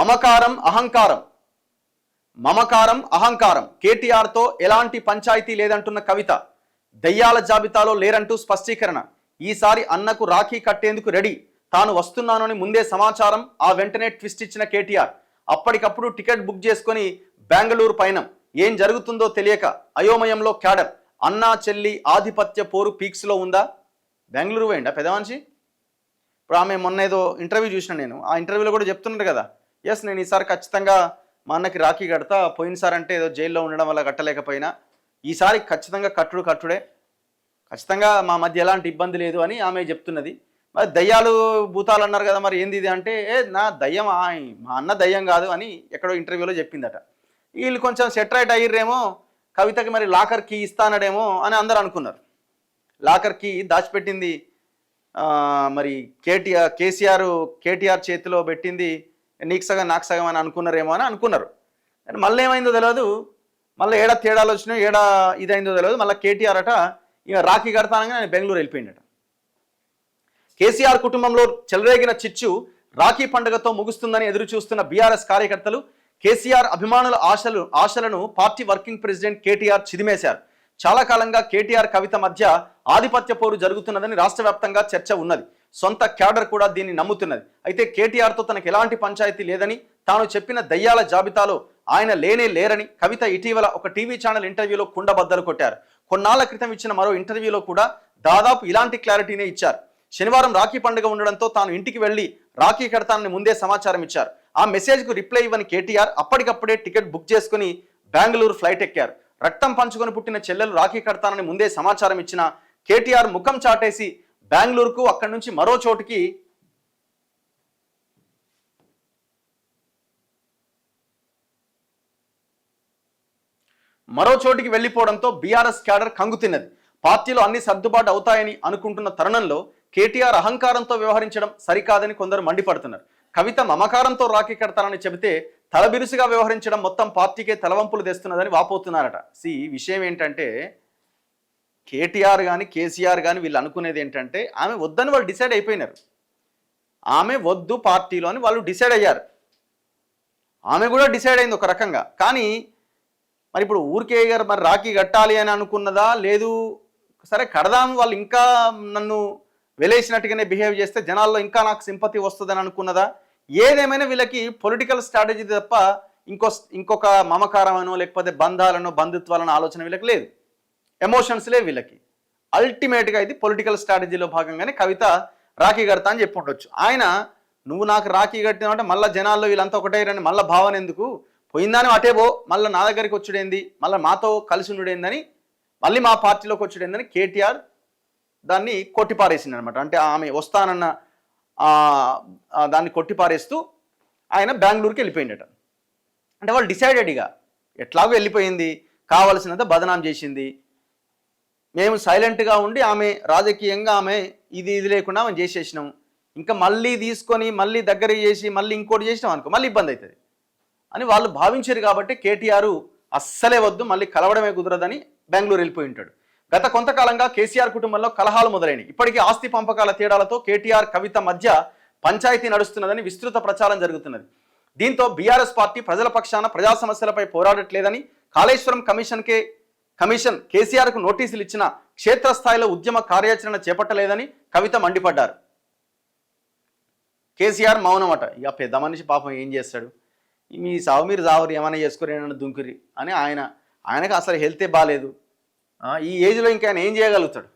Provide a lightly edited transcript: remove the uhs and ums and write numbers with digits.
మమకారం అహంకారం మమకారం అహంకారం కేటీఆర్తో ఎలాంటి పంచాయతీ లేదంటున్న కవిత. దయ్యాల జాబితాలో లేరంటూ స్పష్టీకరణ. ఈసారి అన్నకు రాఖీ కట్టేందుకు రెడీ, తాను వస్తున్నానని ముందే సమాచారం. ఆ వెంటనే ట్విస్ట్ ఇచ్చిన కేటీఆర్ అప్పటికప్పుడు టికెట్ బుక్ చేసుకొని బెంగళూరు పయనం. ఏం జరుగుతుందో తెలియక అయోమయంలో క్యాడర్. అన్నా చెల్లి ఆధిపత్య పోరు పీక్స్లో ఉందా? బెంగళూరు పోయిండా పెద్ద మనిషి? ఇప్పుడు ఆమె మొన్న ఏదో ఇంటర్వ్యూ చూసిన, నేను ఆ ఇంటర్వ్యూలో కూడా చెప్తున్నారు కదా, ఎస్ నేను ఈసారి ఖచ్చితంగా మా అన్నకి రాఖీ కడతా, పోయినసారి అంటే ఏదో జైల్లో ఉండడం వల్ల కట్టలేకపోయినా, ఈసారి ఖచ్చితంగా కట్టుడే, ఖచ్చితంగా మా మధ్య ఎలాంటి ఇబ్బంది లేదు అని ఆమె చెప్తున్నది. మరి దయ్యాలు భూతాలు అన్నారు కదా, మరి ఏంది ఇది అంటే, నా దయ్యం మా అన్న దయ్యం కాదు అని ఎక్కడో ఇంటర్వ్యూలో చెప్పిందట. వీళ్ళు కొంచెం సెటరైట్ అయ్యిర్రేమో, కవితకి మరి లాకర్ కీ ఇస్తానడేమో అని అందరు అనుకున్నారు. లాకర్ కీ దాచిపెట్టింది మరి కేటీఆర్ చేతిలో పెట్టింది, నీకు సగం నాకు సగం అని అనుకున్నారేమో అని అనుకున్నారు. కానీ మళ్ళీ ఏమైందో తెలియదు, మళ్ళీ ఏడా తేడాలు వచ్చినాయో ఏడా ఇదైందో తెలియదు. మళ్ళీ కేటీఆర్ అట ఇక రాఖీ కడతానగా ఆయన బెంగళూరు వెళ్ళిపోయిందట. కేసీఆర్ కుటుంబంలో చెలరేగిన చిచ్చు రాఖీ పండుగతో ముగుస్తుందని ఎదురు చూస్తున్న బీఆర్ఎస్ కార్యకర్తలు కేసీఆర్ అభిమానుల ఆశలను పార్టీ వర్కింగ్ ప్రెసిడెంట్ కేటీఆర్ చిదిమేశారు. చాలా కాలంగా కేటీఆర్ కవిత మధ్య ఆధిపత్య పోరు జరుగుతున్నదని రాష్ట్ర వ్యాప్తంగా చర్చ ఉన్నది. సొంత క్యాడర్ కూడా దీన్ని నమ్ముతున్నది. అయితే కేటీఆర్తో తనకు ఎలాంటి పంచాయతీ లేదని, తాను చెప్పిన దయ్యాల జాబితాలో ఆయన లేరని కవిత ఇటీవల ఒక టీవీ ఛానల్ ఇంటర్వ్యూలో కుండబద్దలు కొట్టారు. కొన్నాళ్ల క్రితం ఇచ్చిన మరో ఇంటర్వ్యూలో కూడా దాదాపు ఇలాంటి క్లారిటీనే ఇచ్చారు. శనివారం రాఖీ పండుగ ఉండడంతో తాను ఇంటికి వెళ్లి రాఖీ కడతానని ముందే సమాచారం ఇచ్చారు. ఆ మెసేజ్కు రిప్లై ఇవ్వని కేటీఆర్ అప్పటికప్పుడే టికెట్ బుక్ చేసుకుని బెంగళూరు ఫ్లైట్ ఎక్కారు. రక్తం పంచుకొని పుట్టిన చెల్లెలు రాఖీ కడతానని ముందే సమాచారం ఇచ్చిన కేటీఆర్ ముఖం చాటేసి బెంగళూరుకు, అక్కడి నుంచి మరో చోటికి వెళ్లిపోవడంతో బీఆర్ఎస్ క్యాడర్ కంగుతిన్నది. పార్టీలో అన్ని సర్దుబాటు అవుతాయని అనుకుంటున్న తరుణంలో కేటీఆర్ అహంకారంతో వ్యవహరించడం సరికాదని కొందరు మండిపడుతున్నారు. కవిత మమకారంతో రాఖీ కడతానని చెబితే తలబిరుసుగా వ్యవహరించడం మొత్తం పార్టీకే తలవంపులు తెస్తున్నదని వాపోతున్నారట. విషయం ఏంటంటే, కేటీఆర్ కానీ కేసీఆర్ కానీ వీళ్ళు అనుకునేది ఏంటంటే, ఆమె వద్దని వాళ్ళు డిసైడ్ అయిపోయినారు. ఆమె వద్దు పార్టీలో అని వాళ్ళు డిసైడ్ అయ్యారు. ఆమె కూడా డిసైడ్ అయింది ఒక రకంగా. కానీ మరి ఇప్పుడు ఊరికే గారు మరి రాఖీ కట్టాలి అని అనుకున్నదా, లేదు సరే కడదాం, వాళ్ళు ఇంకా నన్ను వెలేసినట్టుగానే బిహేవ్ చేస్తే జనాల్లో ఇంకా నాకు సింపతి వస్తుందని అనుకున్నదా? ఏదేమైనా వీళ్ళకి పొలిటికల్ స్ట్రాటజీ తప్ప ఇంకొక మమకారమనో లేకపోతే బంధాలనో బంధుత్వాలనో ఆలోచన వీళ్ళకి లేదు. ఎమోషన్స్లే వీళ్ళకి. అల్టిమేట్గా ఇది పొలిటికల్ స్ట్రాటజీలో భాగంగానే కవిత రాఖీ కడతా అని చెప్పి ఉండొచ్చు. ఆయన నువ్వు నాకు రాఖీ కట్టినావంటే మళ్ళీ జనాల్లో వీళ్ళంతా ఒకటే రండి, మళ్ళీ భావన ఎందుకు, పోయిందాని అటే పో, మళ్ళీ నా దగ్గరికి వచ్చుడేంది, మళ్ళీ మాతో కలిసి ఉండేందని, మళ్ళీ మా పార్టీలోకి వచ్చుడేందని కేటీఆర్ దాన్ని కొట్టిపారేసింది అనమాట. అంటే ఆమె వస్తానన్న దాన్ని కొట్టిపారేస్తూ ఆయన బెంగళూరుకి వెళ్ళిపోయిందట. అంటే వాళ్ళు డిసైడెడ్గా ఎట్లాగో వెళ్ళిపోయింది, కావలసినంత బదనాం చేసింది, మేము సైలెంట్గా ఉండి ఆమె రాజకీయంగా ఆమె ఇది లేకుండా ఆమె చేసేసినాం, ఇంకా మళ్ళీ తీసుకొని మళ్ళీ దగ్గర చేసి మళ్ళీ ఇంకోటి చేసినాం అనుకో మళ్ళీ ఇబ్బంది అవుతుంది అని వాళ్ళు భావించారు. కాబట్టి కేటీఆర్ అస్సలే వద్దు, మళ్ళీ కలవడమే కుదరదని బెంగళూరు వెళ్ళిపోయి ఉంటాడు. గత కొంతకాలంగా కేసీఆర్ కుటుంబంలో కలహాలు మొదలైనవి. ఇప్పటికీ ఆస్తి పంపకాల తేడాలతో కేటీఆర్ కవిత మధ్య పంచాయతీ నడుస్తున్నదని విస్తృత ప్రచారం జరుగుతున్నది. దీంతో బీఆర్ఎస్ పార్టీ ప్రజల పక్షాన ప్రజా సమస్యలపై పోరాడట్లేదని, కాళేశ్వరం కమిషన్ కేసీఆర్కు నోటీసులు ఇచ్చిన క్షేత్రస్థాయిలో ఉద్యమ కార్యాచరణ చేపట్టలేదని కవిత మండిపడ్డారు. కేసీఆర్ మౌనమట. ఇక పెద్ద మనిషి పాపం ఏం చేస్తాడు, మీ సావు మీరు సావురు ఏమైనా చేసుకోరు ఏమైనా దుంకురి అని ఆయనకు అసలు హెల్తే బాగాలేదు, ఈ ఏజ్లో ఇంకా ఆయన ఏం చేయగలుగుతాడు?